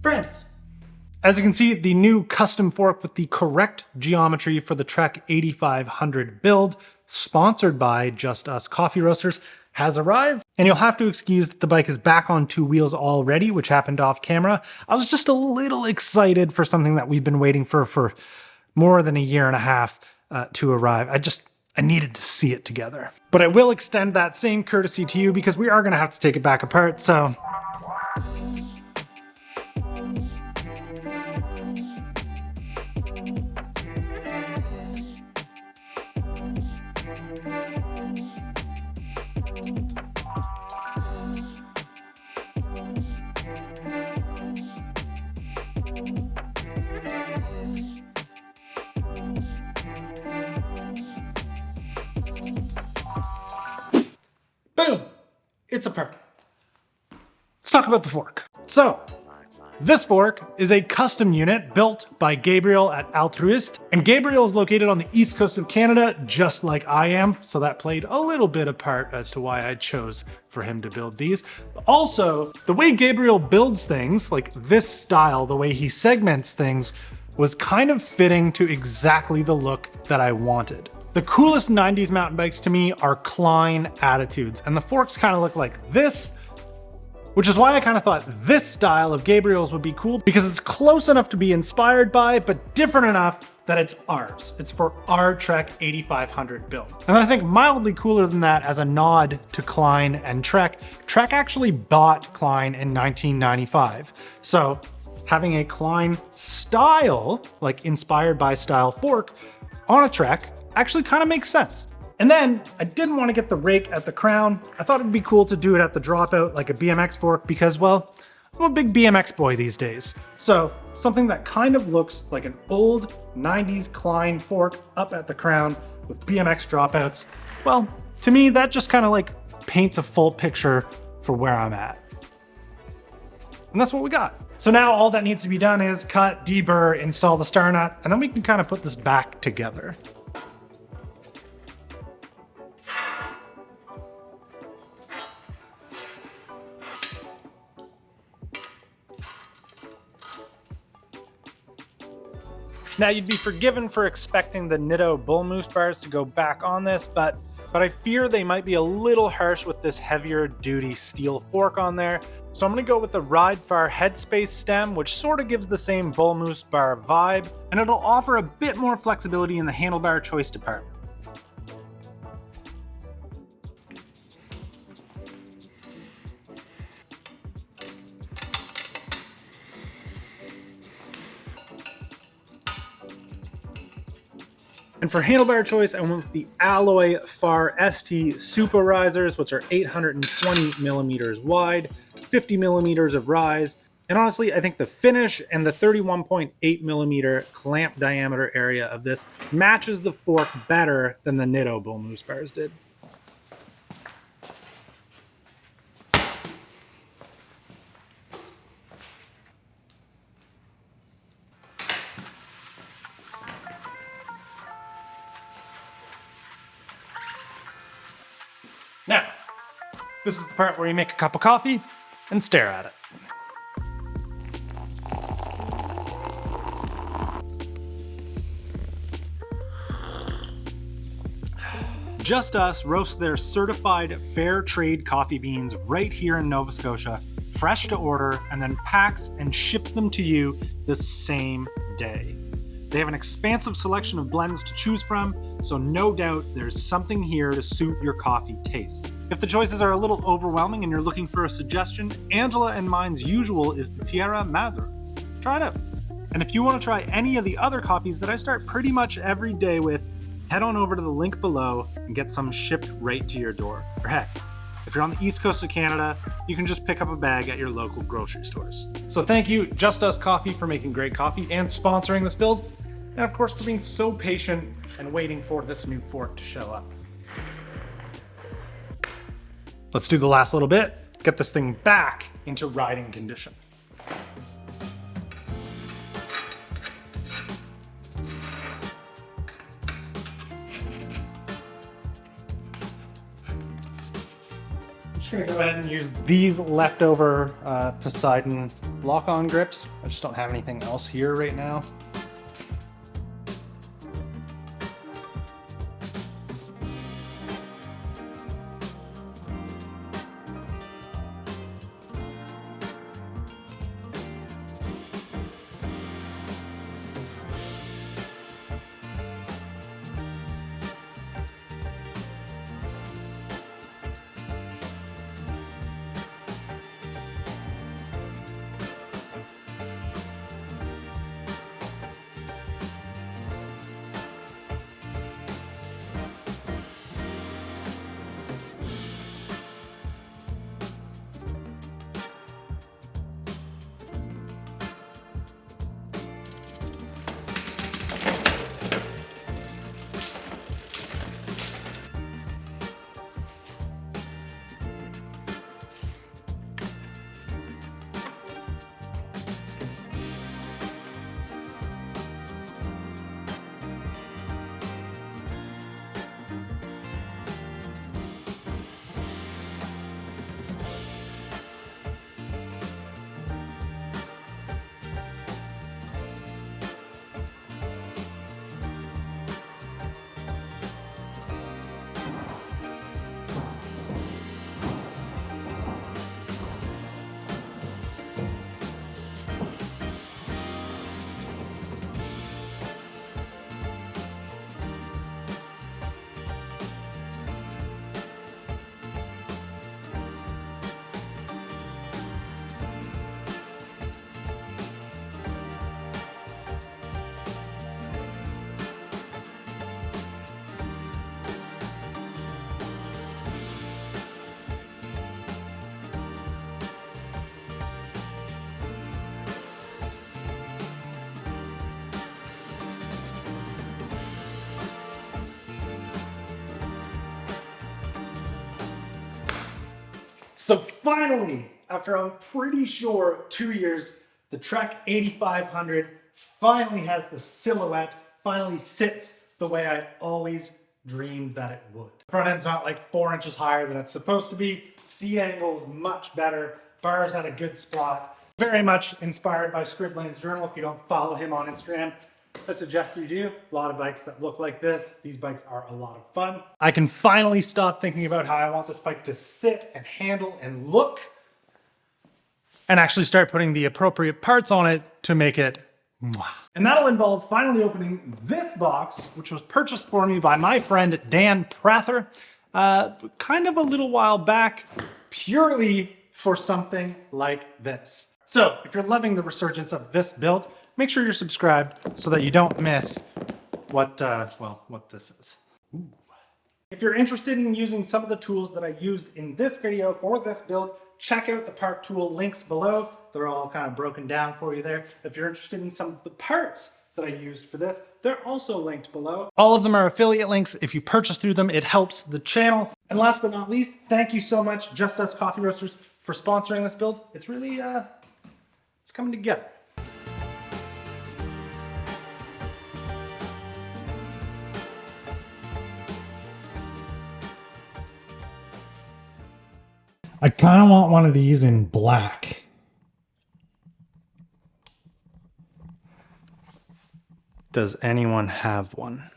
Friends, as you can see, the new custom fork with the correct geometry for the Trek 8500 build, sponsored by Just Us Coffee Roasters, has arrived. And you'll have to excuse that the bike is back on 2 wheels already, which happened off camera. I was just a little excited for something that we've been waiting for more than a year and a half to arrive. I needed to see it together. But I will extend that same courtesy to you because we are gonna have to take it back apart, so. Boom! It's apart. Let's talk about the fork. So, this fork is a custom unit built by Gabriel at Altruist, and Gabriel is located on the east coast of Canada, just like I am, so that played a little bit a part as to why I chose for him to build these. Also, the way Gabriel builds things, like this style, the way he segments things, was kind of fitting to exactly the look that I wanted. The coolest 90s mountain bikes to me are Klein attitudes, and the forks kind of look like this, which is why I kind of thought this style of Gabriel's would be cool, because it's close enough to be inspired by, but different enough that it's ours. It's for our Trek 8500 build. And then I think mildly cooler than that, as a nod to Klein and Trek, Trek actually bought Klein in 1995. So having a Klein style, like inspired by style fork, on a Trek actually kind of makes sense. And then I didn't want to get the rake at the crown. I thought it'd be cool to do it at the dropout like a BMX fork because, well, I'm a big BMX boy these days. So something that kind of looks like an old 90s Klein fork up at the crown with BMX dropouts. Well, to me, that just kind of like paints a full picture for where I'm at. And that's what we got. So now all that needs to be done is cut, deburr, install the star nut, and then we can kind of put this back together. Now, you'd be forgiven for expecting the Nitto bull moose bars to go back on this, but I fear they might be a little harsh with this heavier duty steel fork on there. So I'm gonna go with the Ridefar headspace stem, which sort of gives the same bull moose bar vibe, and it'll offer a bit more flexibility in the handlebar choice department. And for handlebar choice, I went with the Alloy Far ST Super Risers, which are 820 millimeters wide, 50 millimeters of rise. And honestly, I think the finish and the 31.8 millimeter clamp diameter area of this matches the fork better than the Nitto bull moose bars did. Now, this is the part where you make a cup of coffee and stare at it. Just Us roasts their certified fair trade coffee beans right here in Nova Scotia, fresh to order, and then packs and ships them to you the same day. They have an expansive selection of blends to choose from, so no doubt there's something here to suit your coffee tastes. If the choices are a little overwhelming and you're looking for a suggestion, Angela and mine's usual is the Tierra Madre. Try it out. And if you want to try any of the other coffees that I start pretty much every day with, head on over to the link below and get some shipped right to your door. Or heck, if you're on the east coast of Canada, you can just pick up a bag at your local grocery stores. So thank you, Just Us Coffee, for making great coffee and sponsoring this build. And of course, for being so patient and waiting for this new fork to show up. Let's do the last little bit, get this thing back into riding condition. just gonna go ahead and use these leftover Poseidon lock-on grips. I just don't have anything else here right now. So finally, after I'm pretty sure 2 years, the Trek 8500 finally has the silhouette, finally sits the way I always dreamed that it would. The front end's not like 4 inches higher than it's supposed to be. Seat angle's much better. Bars at a good spot. Very much inspired by Scribblane's journal. If you don't follow him on Instagram, I suggest you do. A lot of bikes that look like this. These bikes are a lot of fun. I can finally stop thinking about how I want this bike to sit and handle and look, and actually start putting the appropriate parts on it to make it mwah. And that'll involve finally opening this box, which was purchased for me by my friend Dan Prather, kind of a little while back, purely for something like this. So if you're loving the resurgence of this build, make sure you're subscribed so that you don't miss what, what this is. Ooh. If you're interested in using some of the tools that I used in this video for this build, check out the part tool links below. They're all kind of broken down for you there. If you're interested in some of the parts that I used for this, they're also linked below. All of them are affiliate links. If you purchase through them, it helps the channel. And last but not least, thank you so much, Just Us Coffee Roasters, for sponsoring this build. It's really, it's coming together. I kind of want one of these in black. Does anyone have one?